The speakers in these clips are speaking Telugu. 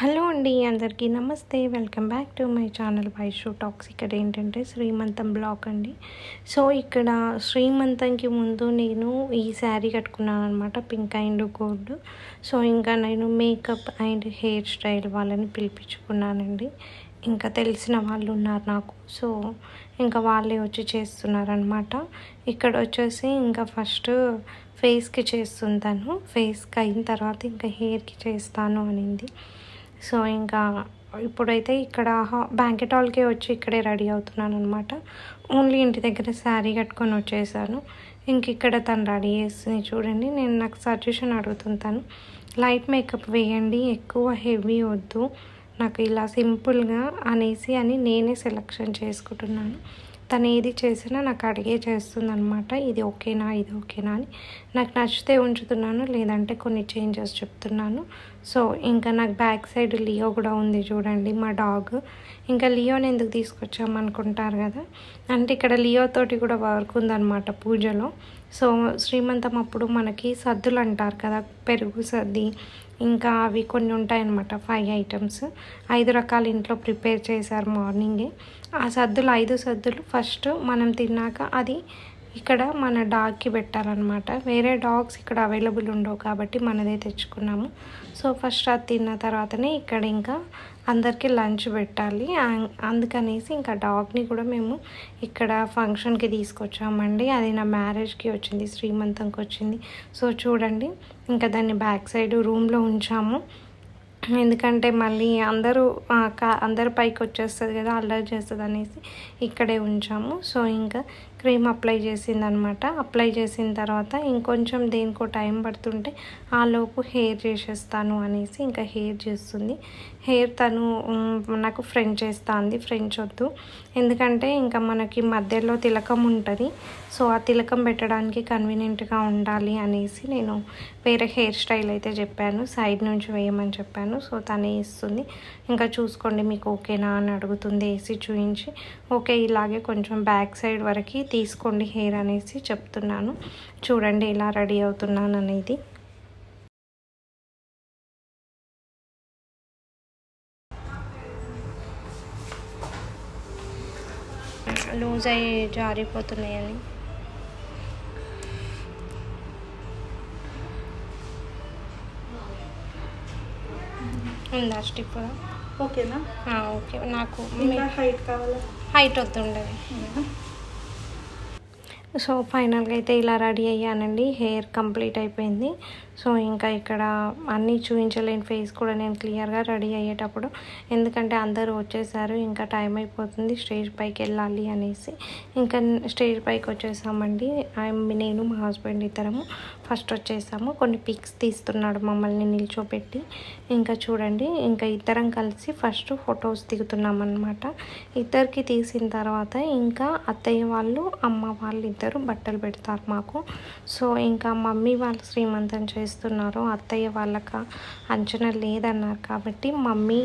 హలో అండి, అందరికీ నమస్తే. Welcome back to my channel Vaishu talks. ఇక్కడ ఏంటంటే శ్రీమంతం బ్లాగ్ అండి. సో ఇక్కడ శ్రీమంతంకి ముందు నేను ఈ శారీ కట్టుకున్నాను అనమాట, పింక్ అండ్ గోల్డ్. సో ఇంకా నేను మేకప్ అండ్ హెయిర్ స్టైల్ వాళ్ళని పిలిపించుకున్నానండి. ఇంకా తెలిసిన వాళ్ళు ఉన్నారు నాకు, సో ఇంకా వాళ్ళే వచ్చి చేస్తున్నారనమాట. ఇక్కడ వచ్చేసి ఇంకా ఫస్ట్ ఫేస్కి చేస్తుంటాను, ఫేస్కి అయిన తర్వాత ఇంకా హెయిర్కి చేస్తాను అనింది. సో ఇంకా ఇప్పుడైతే ఇక్కడ బ్యాంకెట్ హాల్కే వచ్చి ఇక్కడే రెడీ అవుతున్నాను అనమాట. ఓన్లీ ఇంటి దగ్గర శారీ కట్టుకొని వచ్చేసాను. ఇంక ఇక్కడ తను రెడీ చేస్తుంది చూడండి. నేను నాకు సజెషన్ అడుగుతుంటాను, లైట్ మేకప్ వేయండి, ఎక్కువ హెవీ వద్దు, నాకు ఇలా సింపుల్గా అనేసి అని నేనే సెలెక్షన్ చేసుకుంటున్నాను. తను ఏది చేసినా నాకు అడిగే చేస్తుంది అనమాట. ఇది ఓకేనా, ఇది ఓకేనా అని. నాకు నచ్చితే ఉంచుతున్నాను, లేదంటే కొన్ని చేంజెస్ చెప్తున్నాను. సో ఇంకా నాకు బ్యాక్ సైడ్ లియో కూడా ఉంది చూడండి, మా డాగ్. ఇంకా లియోని ఎందుకు తీసుకొచ్చామనుకుంటారు కదా, అంటే ఇక్కడ లియో తోటి కూడా వర్క్ ఉందన్నమాట పూజలో. సో శ్రీమంతం అప్పుడు మనకి సద్దులు అంటారు కదా, పెరుగు సద్ది, ఇంకా అవి కొన్ని ఉంటాయన్నమాట, 5 ఐటమ్స్, 5 రకాలు ఇంట్లో ప్రిపేర్ చేశారు మార్నింగే. ఆ సద్దులు 5 సద్దులు ఫస్ట్ మనం తిన్నాక అది ఇక్కడ మన డాగ్కి పెట్టాలన్నమాట. వేరే డాగ్స్ ఇక్కడ అవైలబుల్ ఉండవు కాబట్టి మనదే తెచ్చుకున్నాము. సో ఫస్ట్ అది తిన్న తర్వాతనే ఇక్కడ ఇంకా అందరికీ లంచ్ పెట్టాలి. అందుకనేసి ఇంకా డాగ్ని కూడా మేము ఇక్కడ ఫంక్షన్కి తీసుకొచ్చామండి. అది నా మ్యారేజ్కి వచ్చింది, శ్రీమంతంకి వచ్చింది. సో చూడండి, ఇంకా దాన్ని బ్యాక్ సైడ్ రూమ్లో ఉంచాము. ఎందుకంటే మళ్ళీ అందరు పైకి వచ్చేస్తుంది కదా, అల్లరి చేస్తుంది అనేసి ఇక్కడే ఉంచాము. సో ఇంకా క్రీమ్ అప్లై చేసింది అనమాట. అప్లై చేసిన తర్వాత ఇంకొంచెం దేనికో టైం పడుతుంటే ఆలోపు హెయిర్ చేసేస్తాను అనేసి ఇంకా హెయిర్ చేస్తుంది. హెయిర్ తను నాకు ఫ్రెంచ్ చేస్తుంది. ఫ్రెంచ్ వద్దు, ఎందుకంటే ఇంకా మనకి మధ్యలో తిలకం ఉంటుంది. సో ఆ తిలకం పెట్టడానికి కన్వీనియంట్గా ఉండాలి అనేసి నేను వేరే హెయిర్ స్టైల్ అయితే చెప్పాను, సైడ్ నుంచి వేయమని చెప్పాను. సో తనే ఇస్తుంది. ఇంకా చూసుకోండి మీకు ఓకేనా అని అడుగుతుంది, వేసి చూపించి ఓకే ఇలాగే కొంచెం బ్యాక్ సైడ్ వరకు తీసుకోండి హెయిర్ అనేసి చెప్తున్నాను. చూడండి ఇలా రెడీ అవుతున్నాను అనేది. లూజ్ అయ్యి జారిపోతున్నాయని ఉందా స్టిప్? ఓకేనా? ఓకే. నాకు హైట్ కావాలా? హైట్ వద్దుండదు. సో ఫైనల్గా అయితే ఇలా రెడీ అయ్యానండి. హెయిర్ కంప్లీట్ అయిపోయింది. సో ఇంకా ఇక్కడ అన్నీ చూపించలేని ఫేస్ కూడా నేను క్లియర్గా రెడీ అయ్యేటప్పుడు, ఎందుకంటే అందరూ వచ్చేసారు, ఇంకా టైం అయిపోతుంది, స్టేజ్ పైకి వెళ్ళాలి అనేసి ఇంకా స్టేజ్ పైకి వచ్చేసామండి. నేను మా హస్బెండ్ ఇద్దరము ఫస్ట్ వచ్చేసాము. కొన్ని పిక్స్ తీస్తున్నాడు మమ్మల్ని నిల్చోపెట్టి. ఇంకా చూడండి, ఇంకా ఇద్దరం కలిసి ఫస్ట్ ఫొటోస్ దిగుతున్నాం అన్నమాట. ఇద్దరికి తీసిన తర్వాత ఇంకా అత్తయ్య వాళ్ళు, అమ్మ వాళ్ళు ఇద్దరు బట్టలు పెడతారు మాకు. సో ఇంకా మమ్మీ వాళ్ళు శ్రీమంతం చేస్తున్నారు, అత్తయ్య వాళ్ళకి అంచనా లేదన్నారు కాబట్టి మమ్మీ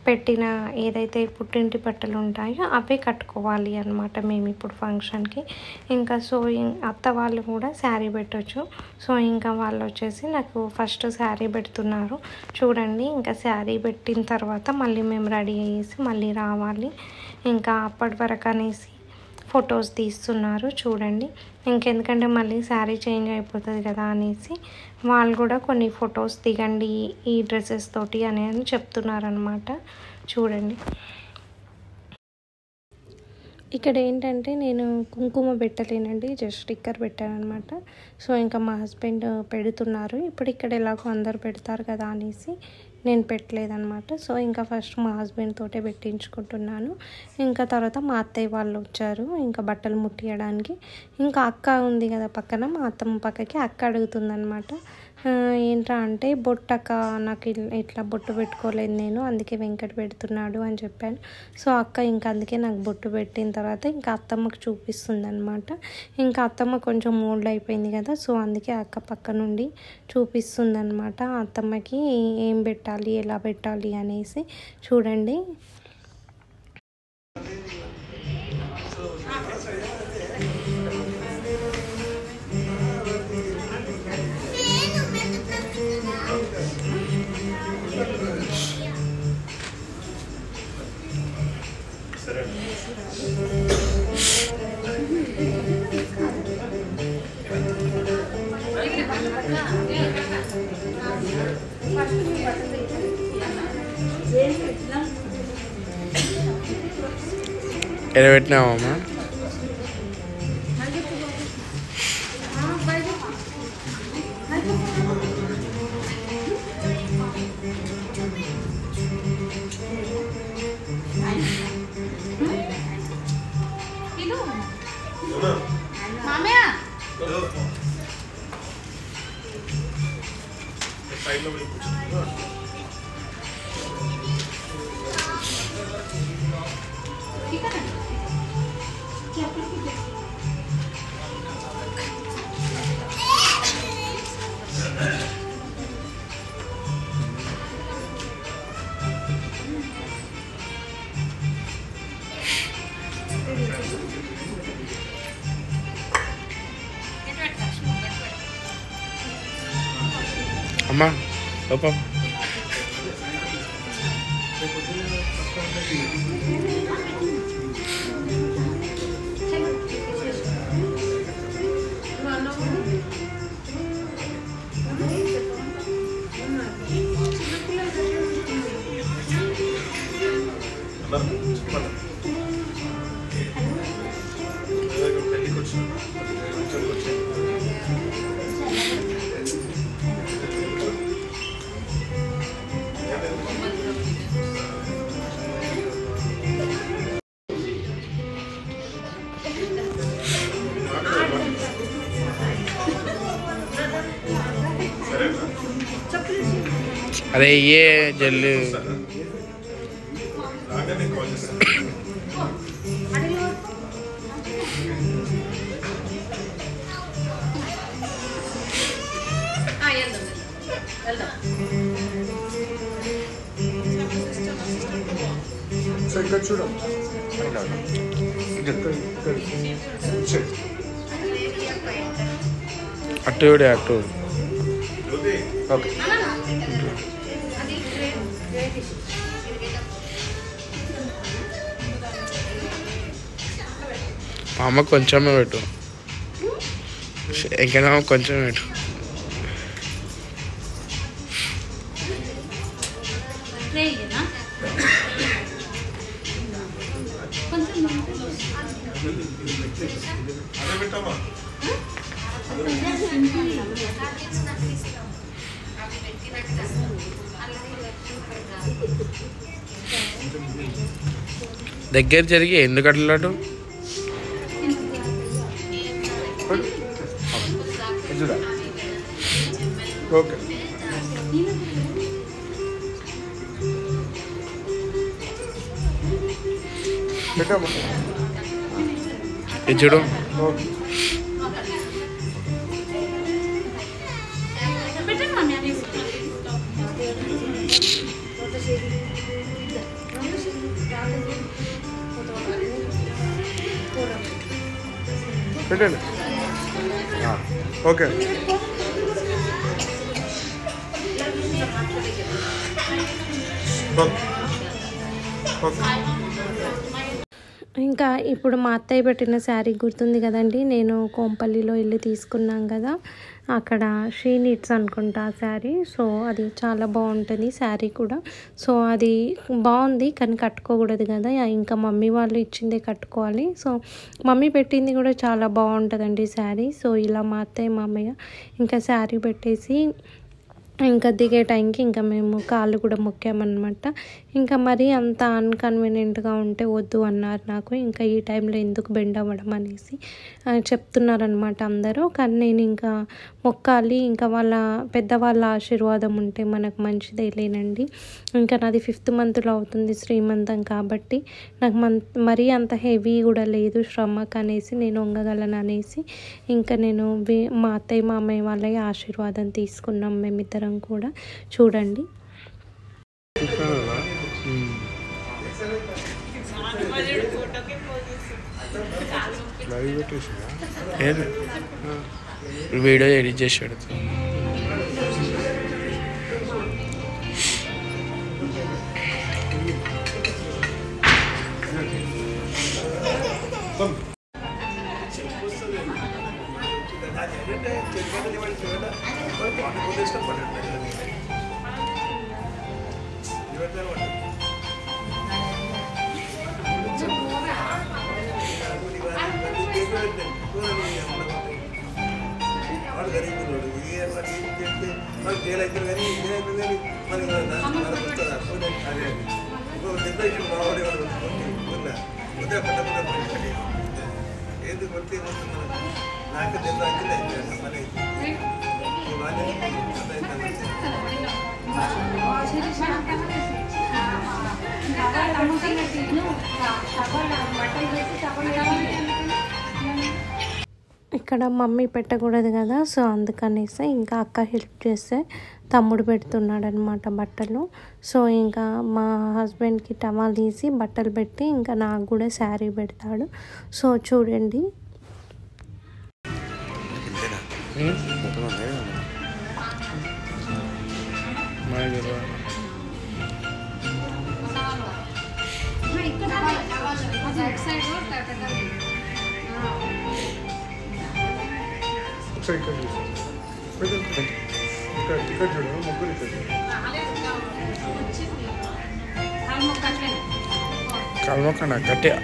పెట్టిన ఏదైతే పుట్టింటి బట్టలు ఉంటాయో అవే కట్టుకోవాలి అన్నమాట మేము ఇప్పుడు ఫంక్షన్కి. ఇంకా సో అత్త వాళ్ళు కూడా శారీ పెట్టవచ్చు. సో ఇంకా వాళ్ళు వచ్చేసి నాకు ఫస్ట్ శారీ పెడుతున్నారు చూడండి. ఇంకా శారీ పెట్టిన తర్వాత మళ్ళీ మేము రెడీ అయ్యేసి మళ్ళీ రావాలి. ఇంకా అప్పటి వరకు అనేసి ఫొటోస్ తీస్తున్నారు చూడండి. ఇంకెందుకంటే మళ్ళీ శారీ చేంజ్ అయిపోతుంది కదా అనేసి వాళ్ళు కూడా కొన్ని ఫొటోస్ దిగండి ఈ డ్రెస్సెస్ తోటి అని చెప్తున్నారనమాట. చూడండి ఇక్కడ ఏంటంటే నేను కుంకుమ పెట్టలేనండి, జస్ట్ స్టిక్కర్ పెట్టానమాట. సో ఇంకా మా హస్బెండ్ పెడుతున్నారు. ఇప్పుడు ఇక్కడ ఎలాగో అందరు పెడతారు కదా అనేసి నేను పెట్టలేదన్నమాట. సో ఇంకా ఫస్ట్ మా హస్బెండ్ తోటే పెట్టించుకుంటున్నాను. ఇంకా తర్వాత మా అత్తయ్య వాళ్ళు వచ్చారు ఇంకా బట్టలు ముట్టియడానికి. ఇంకా అక్క ఉంది కదా పక్కన, మా అత్తమ్మ పక్కకి అక్క అడుగుతుందన్నమాట, ఏంట్రా అంటే బొట్టక్క నాకు ఇట్లా బొట్టు పెట్టుకోలేదు నేను, అందుకే వెంకట్ పెడుతున్నాడు అని చెప్పాను. సో అక్క ఇంకా అందుకే నాకు బొట్టు పెట్టిన తర్వాత ఇంకా అత్తమ్మకు చూపిస్తుంది అనమాట. ఇంకా అత్తమ్మ కొంచెం మోల్డ్ అయిపోయింది కదా, సో అందుకే అక్క పక్క నుండి చూపిస్తుంది అనమాట అత్తమ్మకి ఏం పెట్టాలి, ఎలా పెట్టాలి అనేసి. చూడండి ఎడబెట్టినావమ్మా? అమ్మా పాపం అరే ఏ జల్లు చూడు అటు అటు ఓకే మా అమ్మ కొంచెమే పెట్టు, ఇంకైనా కొంచెం పెట్టు. దగ్గర జరిగి ఎందుకు అట్లాడు? ఓకే పెట్టమ్మా ఇది చూడు. ఓకే పెట్టండి. ఓకే ఇంకా ఇప్పుడు మా అత్తయ్య పెట్టిన శారీ గుర్తుంది కదండి, నేను కోంపల్లిలో ఇల్లు తీసుకున్నాం కదా, అక్కడ షీ నీడ్స్ అనుకుంటా ఆ శారీ. సో అది చాలా బాగుంటుంది శారీ కూడా. సో అది బాగుంది కానీ కట్టుకోకూడదు కదా, ఇంకా మమ్మీ వాళ్ళు ఇచ్చిందే కట్టుకోవాలి. సో మమ్మీ పెట్టింది కూడా చాలా బాగుంటుందండి శారీ. సో ఇలా మా అత్తయ్య మామయ్య ఇంకా శారీ పెట్టేసి ఇంకా దిగే టైంకి ఇంకా మేము కాళ్ళు కూడా మొక్కామన్నమాట. ఇంకా మరీ అంత అన్కన్వీనియంట్గా ఉంటే వద్దు అన్నారు నాకు. ఇంకా ఈ టైంలో ఎందుకు బెండ్ అవ్వడం అనేసి చెప్తున్నారనమాట అందరూ. కానీ నేను ఇంకా మొక్కాలి, ఇంకా వాళ్ళ పెద్దవాళ్ళ ఆశీర్వాదం ఉంటే మనకు మంచిదే లేనండి. ఇంకా నాది 5th మంత్లో అవుతుంది శ్రీమంతం కాబట్టి నాకు మరీ అంత హెవీ కూడా లేదు శ్రమకు అనేసి నేను వంగగలను అనేసి ఇంకా నేను మా అత్తయ్య మామయ్య వాళ్ళ ఆశీర్వాదం తీసుకున్నాం మేమిద్దరం కూడా. చూడండి వీడియో ఎడిట్ చేసి పెడతా. ఇక్కడ మమ్మీ పెట్టకూడదు కదా, సో అందుకనేసి ఇంకా అక్క హెల్ప్ చేస్తే తమ్ముడు పెడుతున్నాడు అనమాట బట్టలు. సో ఇంకా మా హస్బెండ్కి టవల్ తీసి బట్టలు పెట్టి ఇంకా నాకు కూడా శారీ పెడతాడు. సో చూడండి. ఇక్కడ చూడండి, ముగ్గురు ఇక్కడ కలవకండి గట్టిగా.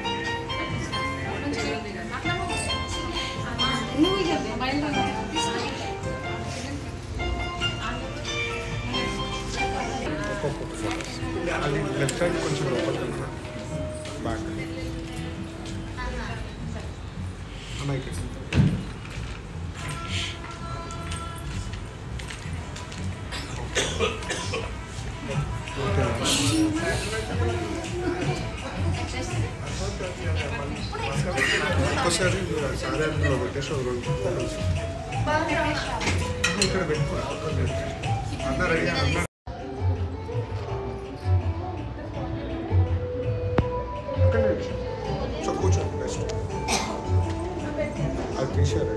అది లెఫ్ట్ సైడ్ కొంచెం లోపలికి బ్యాక్ అమ్మాయికి. ఒక్కసారి సారీ అందులో పెట్టేసి ఇక్కడ పెట్టుకోండి. అన్న రెడీ అన్న సో కూర్చోండి బెస్ట్. అది తీసారు.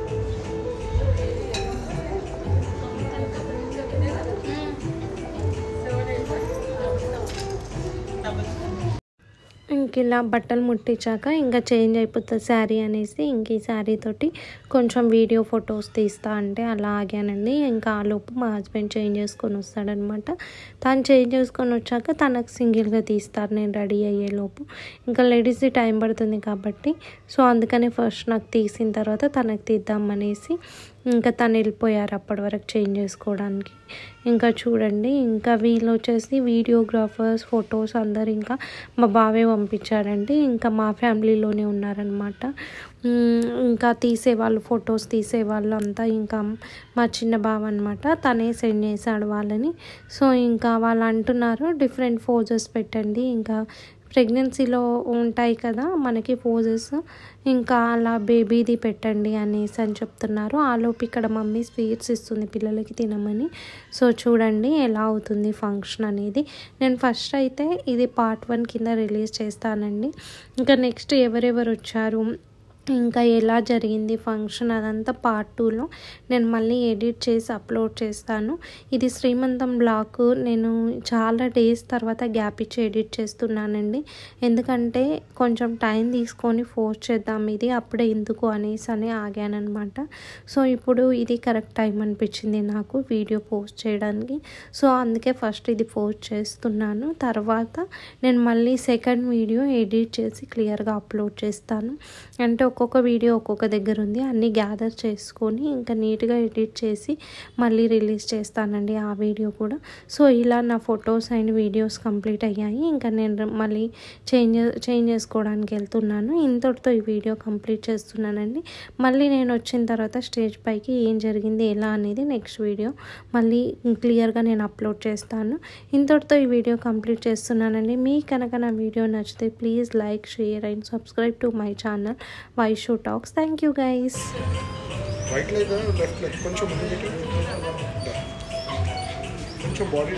ఇంక ఇలా బట్టలు ముట్టించాక ఇంకా చేంజ్ అయిపోతుంది శారీ అనేసి ఇంక ఈ శారీ తోటి కొంచెం వీడియో ఫొటోస్ తీస్తా అంటే అలా ఆగానండి. ఇంకా ఆ లోపు మా హస్బెండ్ చేంజ్ చేసుకొని వస్తాడనమాట. తను చేంజ్ చేసుకొని వచ్చాక తనకు సింగిల్గా తీస్తారు నేను రెడీ అయ్యే లోపు. ఇంకా లేడీస్ది టైం పడుతుంది కాబట్టి సో అందుకని ఫస్ట్ నాకు తీసిన తర్వాత తనకు తీద్దామనేసి ఇంకా తను వెళ్ళిపోయారు అప్పటి వరకు చేంజ్ చేసుకోవడానికి. ఇంకా చూడండి, ఇంకా వీళ్ళు వచ్చేసి వీడియోగ్రాఫర్స్ ఫొటోస్ అందరు ఇంకా మా బావే పంపించారండి. ఇంకా మా ఫ్యామిలీలోనే ఉన్నారనమాట. ఇంకా తీసేవాళ్ళు ఫొటోస్ తీసేవాళ్ళు అంతా ఇంకా మా చిన్న బావ అనమాట. తనే సెండ్ చేశాడు వాళ్ళని. సో ఇంకా వాళ్ళు అంటున్నారు డిఫరెంట్ పోజెస్ పెట్టండి, ఇంకా ప్రెగ్నెన్సీలో ఉంటాయి కదా మనకి పోజెస్, ఇంకా అలా బేబీది పెట్టండి అనేసి అని చెప్తున్నారు. ఆలోపు ఇక్కడ మమ్మీ స్వీట్స్ ఇస్తుంది పిల్లలకి తినమని. సో చూడండి ఎలా అవుతుంది ఫంక్షన్ అనేది. నేను ఫస్ట్ అయితే ఇది పార్ట్ 1 కింద రిలీజ్ చేస్తానండి. ఇంకా నెక్స్ట్ ఎవరెవరు వచ్చారు ఇంకా ఎలా జరిగింది ఫంక్షన్ అదంతా పార్ట్ 2లో నేను మళ్ళీ ఎడిట్ చేసి అప్లోడ్ చేస్తాను. ఇది శ్రీమంతం బ్లాగ్ నేను చాలా డేస్ తర్వాత గ్యాప్ ఇచ్చి ఎడిట్ చేస్తున్నానండి. ఎందుకంటే కొంచెం టైం తీసుకొని పోస్ట్ చేద్దాం ఇది అప్పుడే ఎందుకు అనేసి అని ఆగానమాట. సో ఇప్పుడు ఇది కరెక్ట్ టైం అనిపించింది నాకు వీడియో పోస్ట్ చేయడానికి. సో అందుకే ఫస్ట్ ఇది పోస్ట్ చేస్తున్నాను. తర్వాత నేను మళ్ళీ సెకండ్ వీడియో ఎడిట్ చేసి క్లియర్గా అప్లోడ్ చేస్తాను. అంటే ఒక్కొక్క వీడియో ఒక్కొక్క దగ్గర ఉంది, అన్నీ గ్యాదర్ చేసుకొని ఇంకా నీట్గా ఎడిట్ చేసి మళ్ళీ రిలీజ్ చేస్తానండి ఆ వీడియో కూడా. సో ఇలా నా ఫొటోస్ అండ్ వీడియోస్ కంప్లీట్ అయ్యాయి. ఇంకా నేను మళ్ళీ చేంజ్ చేసుకోవడానికి వెళ్తున్నాను. ఇంతటితో ఈ వీడియో కంప్లీట్ చేస్తున్నానండి. మళ్ళీ నేను వచ్చిన తర్వాత స్టేజ్ పైకి ఏం జరిగింది ఎలా అనేది నెక్స్ట్ వీడియో మళ్ళీ క్లియర్గా నేను అప్లోడ్ చేస్తాను. ఇంతటితో ఈ వీడియో కంప్లీట్ చేస్తున్నానండి. మీకు కనుక నా వీడియో నచ్చితే please like share and subscribe to my channel Vaishu talks. Thank you guys. Right leg left leg కొంచెం ముందుకి కొంచెం బాడీ